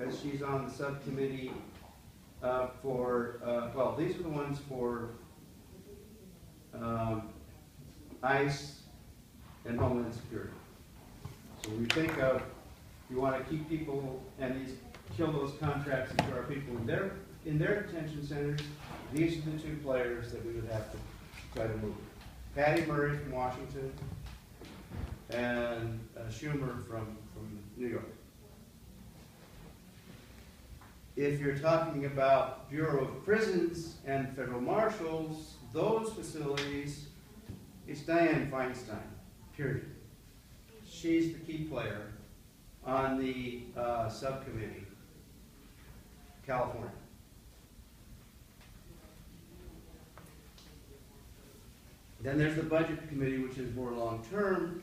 because she's on the subcommittee well, these are the ones for ICE and Homeland Security. So we think of, you want to keep people and kill those contracts and our people in their detention centers. These are the two players that we would have to try to move. Patty Murray from Washington and Schumer from New York. If you're talking about Bureau of Prisons and federal marshals, those facilities, it's Dianne Feinstein, period. She's the key player on the subcommittee, California. Then there's the budget committee, which is more long-term,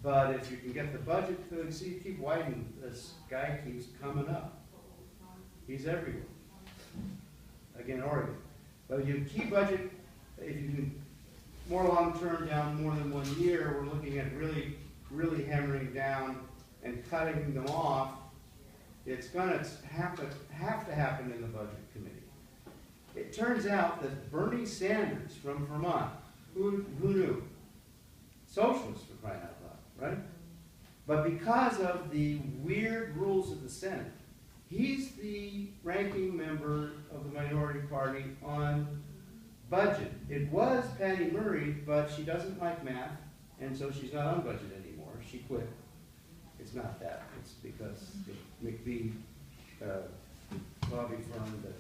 but if you can get the budget to exceed, keep widening, this guy keeps coming up. He's everywhere. Again, Oregon. But you keep budget, if you can more long-term down more than 1 year, we're looking at really hammering down and cutting them off. It's going to have to happen in the budget committee. It turns out that Bernie Sanders from Vermont, who knew? Socialist, for crying out loud, right? But because of the weird rules of the Senate, he's the ranking member of the minority party on budget. It was Patty Murray, but she doesn't like math, and so she's not on budget anymore. She quit. It's not that. It's because the McBee lobby firm that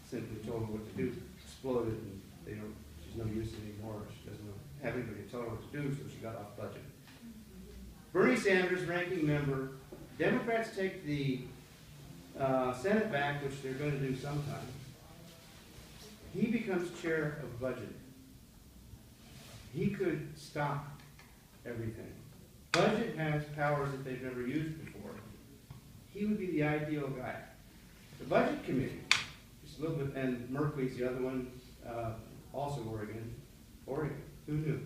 simply told her what to do exploded, and she's no use anymore. She doesn't have anybody to tell her what to do, so she got off budget. Bernie Sanders, ranking member. Democrats take the Senate back, which they're going to do sometime. He becomes chair of budget. He could stop everything. Budget has powers that they've never used before. He would be the ideal guy. The budget committee, just a little bit, and Merkley's the other one, also Oregon. Oregon, who knew?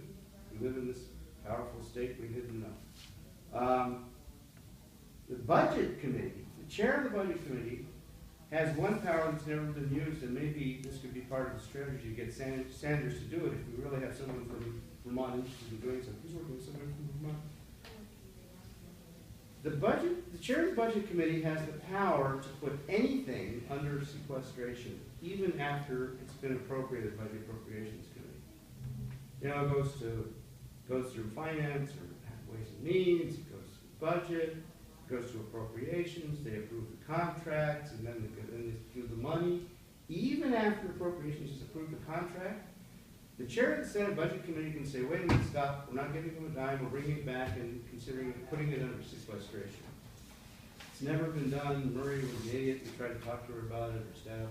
We live in this powerful state we didn't know. The budget committee, the chair of the budget committee, has one power that's never been used, and maybe this could be part of the strategy to get Sanders to do it if we really have someone from Vermont interested in doing something. Who's working with someone from Vermont? The chair of the budget committee has the power to put anything under sequestration, even after it's been appropriated by the appropriations committee. You know, it goes through finance or ways and means, it goes to the budget, it goes to appropriations, they approve the contracts, and then they do the money. Even after appropriations has approved the contract, the chair of the Senate Budget Committee can say, wait a minute, stop, we're not giving them a dime, we're bringing it back and considering putting it under sequestration. It's never been done. Murray was an idiot. We tried to talk to her about it, her staff.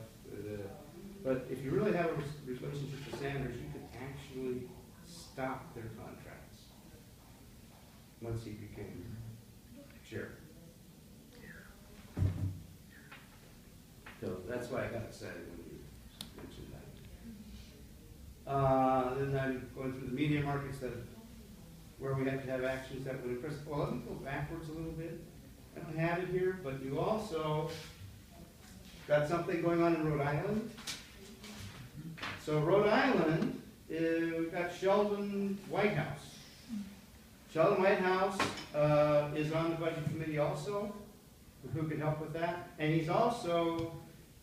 But if you really have a relationship with Sanders, you could actually stop their contracts once he became chair. So that's why I got excited when you mentioned that. Then I'm going through the media markets where we have to have actions that would impress. Well, let me go backwards a little bit. I don't have it here, but you also got something going on in Rhode Island. So Rhode Island, we've got Sheldon Whitehouse. Sheldon Whitehouse is on the budget committee also, who can help with that. And he's also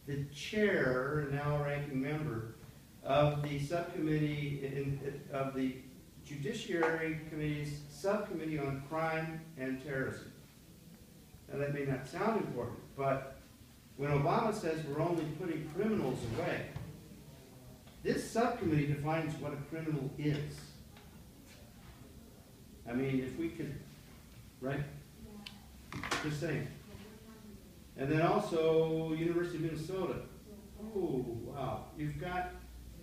the chair, now ranking member, of the subcommittee of the Judiciary Committee's subcommittee on crime and terrorism. Now that may not sound important, but when Obama says we're only putting criminals away, this subcommittee defines what a criminal is. I mean, if we could, right? Just saying. And then also University of Minnesota. Oh, wow. You've got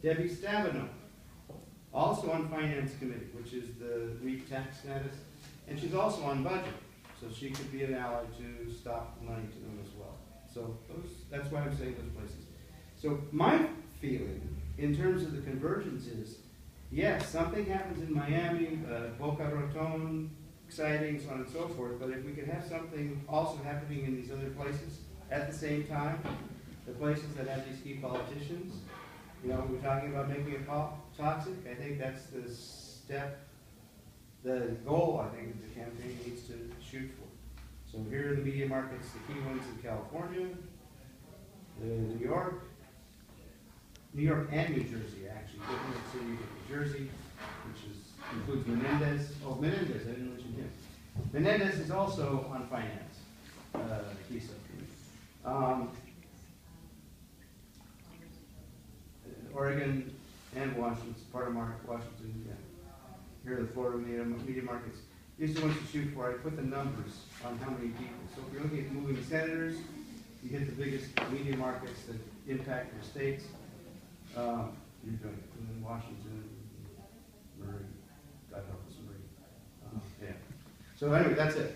Debbie Stabenow, also on Finance Committee, which is the REIT tax status, and she's also on budget, so she could be an ally to stop money to them as well. So that's why I'm saying those places. So my feeling, in terms of the convergence, is yes, something happens in Miami, Boca Raton, exciting, so on and so forth, but if we could have something also happening in these other places at the same time, the places that have these key politicians, you know, we're talking about making it toxic, I think that's the step, the goal, I think, that the campaign needs to shoot for. So here are the media markets, the key ones in California, New York and New Jersey, actually. New York City, New Jersey, which includes Menendez. Oh, Menendez, I didn't mention him. Menendez is also on finance, key subcommittee. Oregon and Washington, part of Washington, yeah. Here are the Florida media markets. These are the ones to shoot for. I put the numbers on how many people. So if you're looking at moving senators, you hit the biggest media markets that impact your states. You're doing it. And then Washington, Murray, God help us, Murray. Yeah. So anyway, that's it.